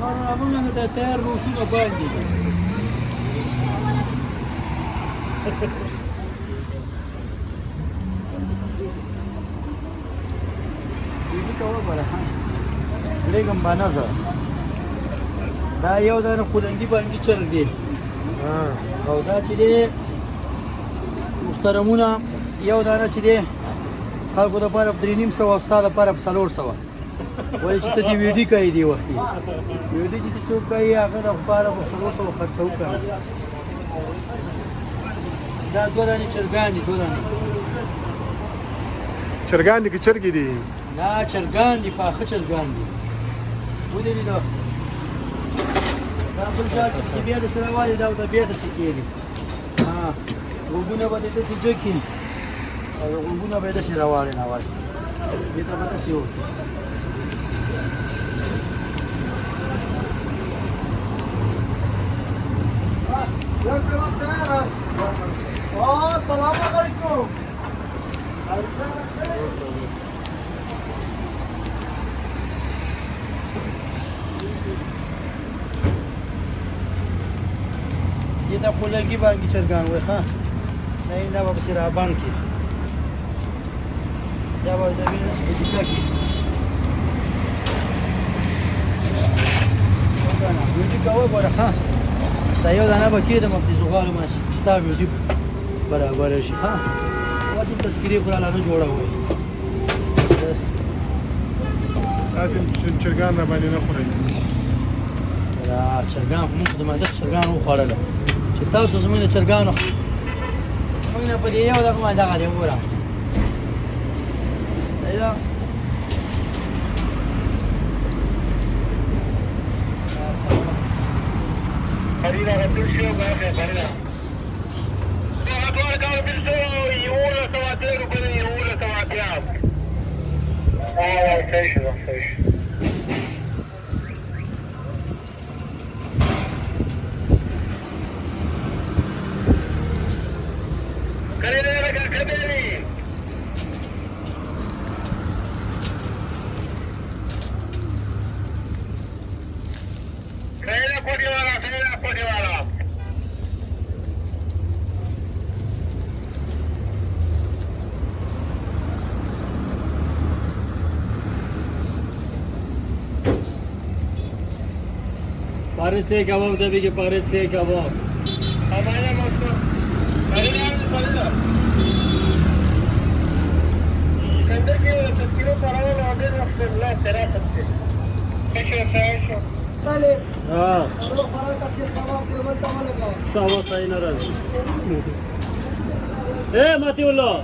موږ نه ته تیار وو شو باندې دې کوه بره لګم باندې دا یو دانه خولنګي باندې چر دی او دا چې دی محترمونه یو دانه چې دی خلکو لپاره په 3.5 او استاد لپاره په 400 ولې چې ته دې ویډیو کوي دی وخت ویډیو چې څوک کوي هغه د لپاره په 400 خرڅو کوي دا دوه دانې چرګان دي دوه دانې چرګان دي که چرګې دي دا چرګان دي پاخه چرګان دي ودې دا دا بل ځای چې بیا د سره والي دا د بیا د سکیلي وګونه به دې څه جوړ او وګونه به دې سره والي نه والي دې ته به څه یو السلام علیکم ये तो फुलंगी बांगी चरगान हुए हाँ नहीं ना बाबा सिरा बांग की या बाबा जमीन से दिखा की ना वीडियो का वो बड़ा हाँ तायो दाना बाकी है तो मत जुगाड़ में स्टा वीडियो बराबर है हाँ वैसे तस्वीरें पूरा लाना जोड़ा हुआ है لازم چرګان را باندې نه خوري را چرګان هم د ماده چرګان وخوړل چې تاسو زموږ د چرګانو زموږ نه په دې یو دغه ما دغه دی وګوره صحیح ده خريدة غطوشيو باقي خريدة أتوقع كانوا بيرسوا يقولوا سواتير وكذا يقولوا سواتيات فيش فيش خلينا نرجع كبيري خلينا كودي والا Paret se kebap tabii ki paret se kebap. हमारे मौसम कंधे के तस्वीरों पर आने वाले वक्त ला तेरा सकते कैसे dale Ah, salud para que se kebab de vuelta vale ka sava sayına razı. Matiullah.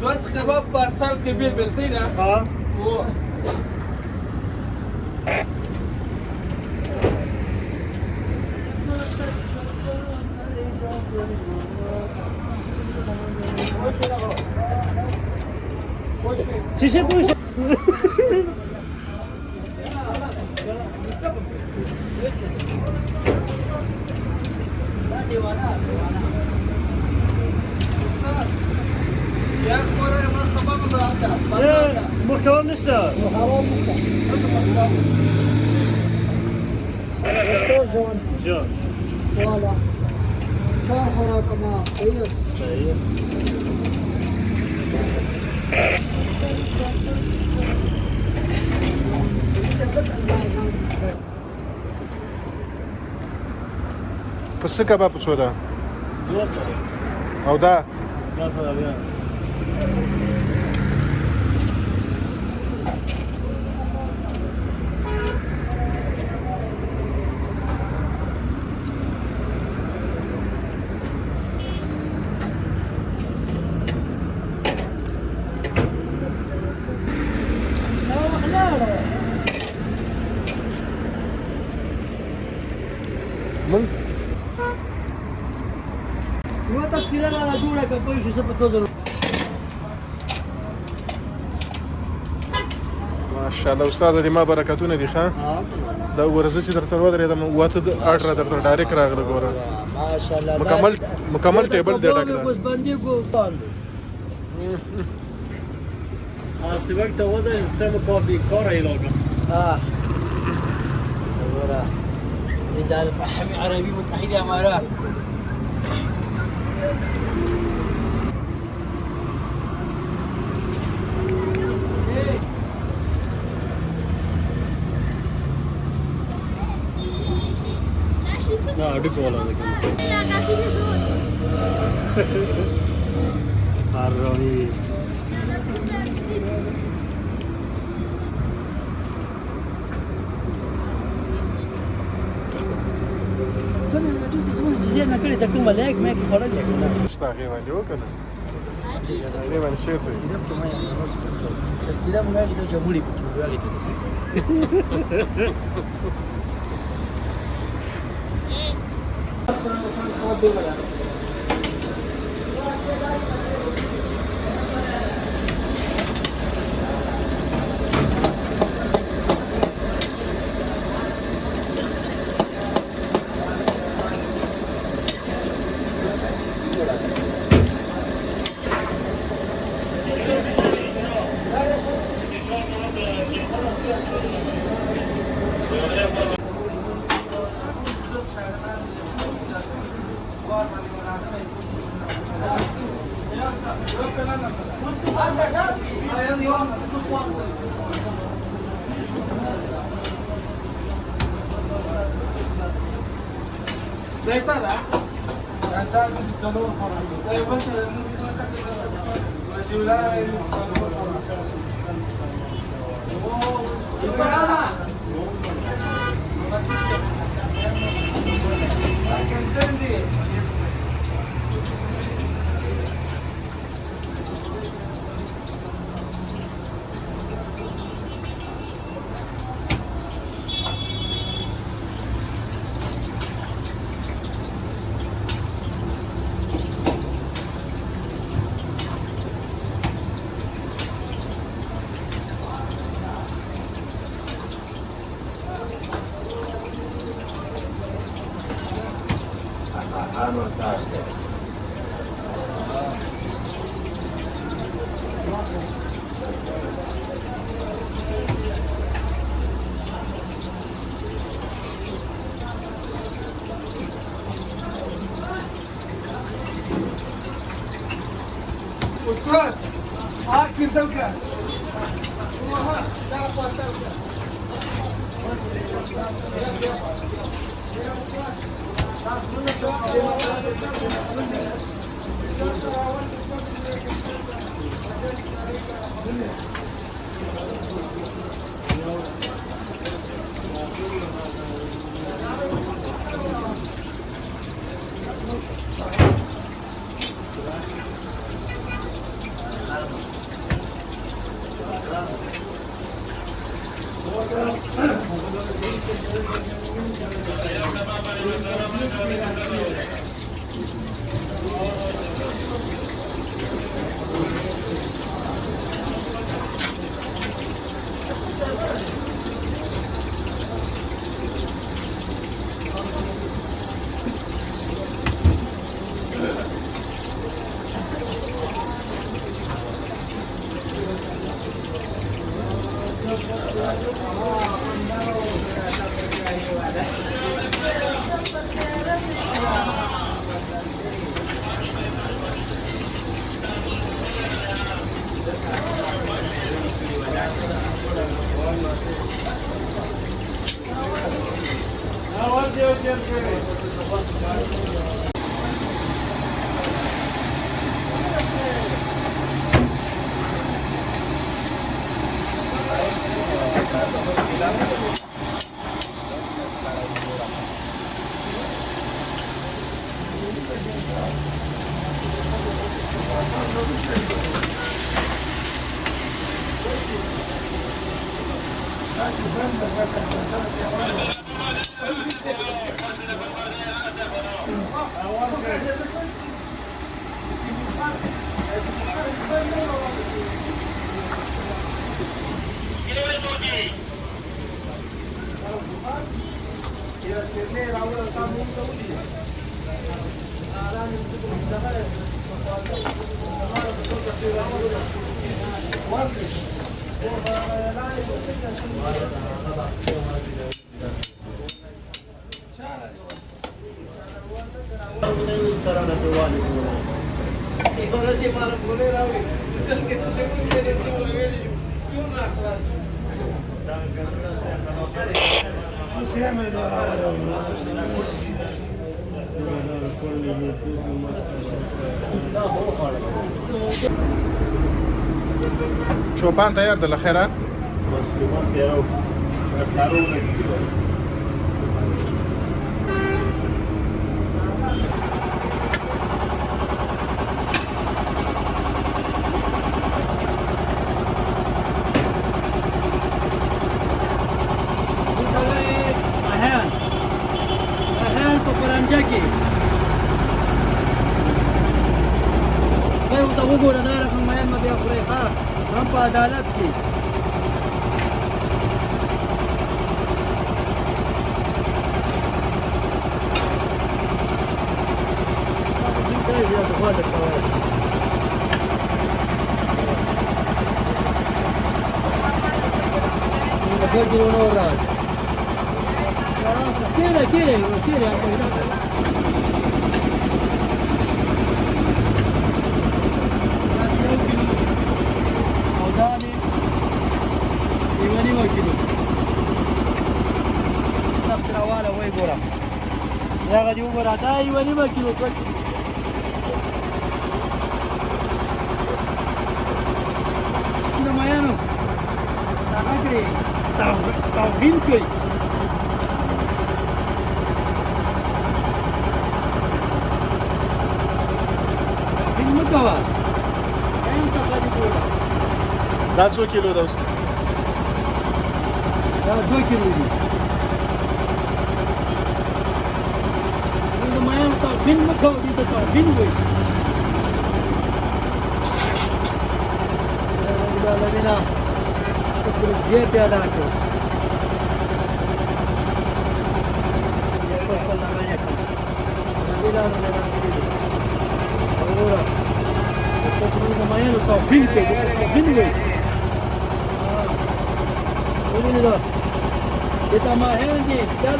بس كباب بارسال كبير بنزينة Ha. Çişe bu iş. يا أخوة يا مرة كباب مرة بارسال Bu kebap ne şey? Esto John Can. wala चार खुराक में सही है Sahih. پس کباب څو ده Duası. او دا Nasıl abi ya? من یو تذکره را جوړه کړه په شو په 2000 ماشاءالله استاد دې ما برکتونه دي ښه دا ورزه چې درته ودرېدم واته د اډر درته ډایرکټ راغله ګوره ماشاءالله مکمل ټیبل دی ډاکټر اوس باندې کو باندې سیبک تا وضع سیستم کار بیکار علاقه ورا إدارة الفحم العربية المتحدة أمارات అడుకోవాలి అది زين كل تكون ملاك ما يكون فرق شتا هغې باندې وکنه هغې باندې چېرته بس كده ملاك ده جمهوري بتقول أستاذ هاكي زوجة وها ساقوا سوكة مش يعمل چوپان تیار ده لخیرات اهان په پرانجه کې ته وګوره دا رقم مهم بیا خوري ها هم په عدالت کې Quiere, یا غدي وګوره دا یو نیمه کیلو کوي نو مایانو هغه کړی توهین کوي توهین مه کوه انت غدي وګوره دا څو کیلو ده اوس دا 2 کیلو دي توهین مه کوه دې ته توهین وایي لګینا ته زیات پیدا کړو یا په خپل لګیا کړو دا نه اورا تاسو موږ مایانو توهین کوي توهین وایي ولې دا ته ما هندي دا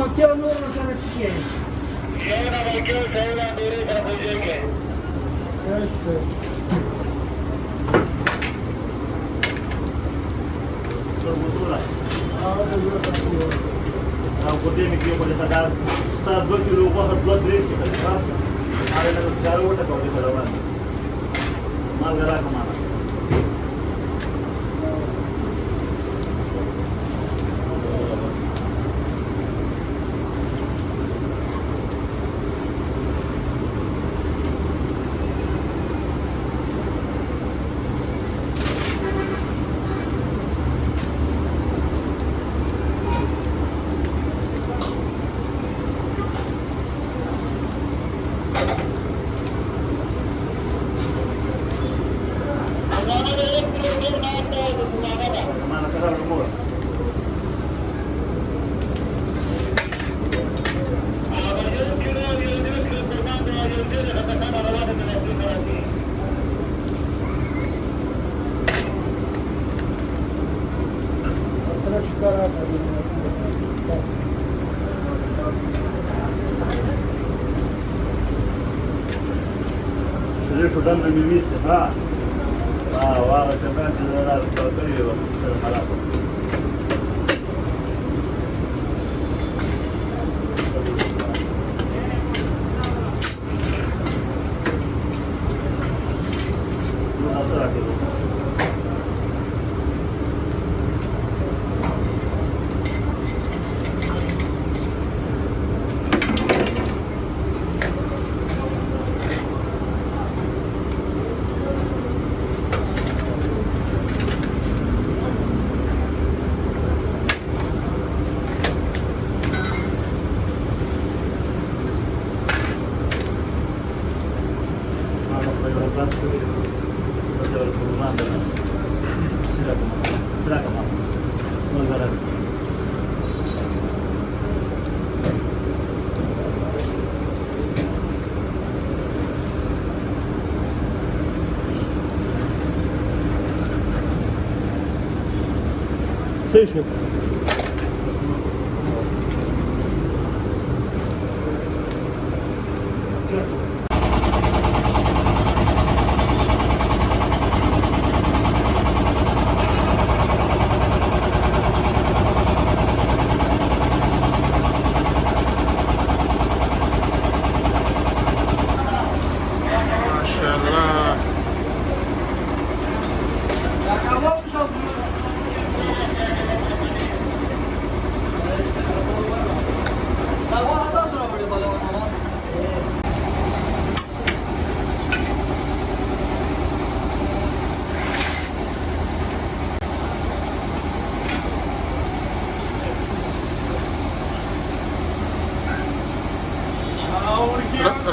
ملکه و نور مثلا چی شي؟ یو نه ملکې او سودا ډېرې سره خوځېږي. او په دې کې په دې سره ستا 2 کیلو غوښه 2-3 شي کړي ها هغه له سیارو وټه کوي په روان مالګه راکمه شو دم من الميسة ها واغا كمان جنرال الكوكري والسلام عليكم Station.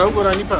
Raw gorani pa.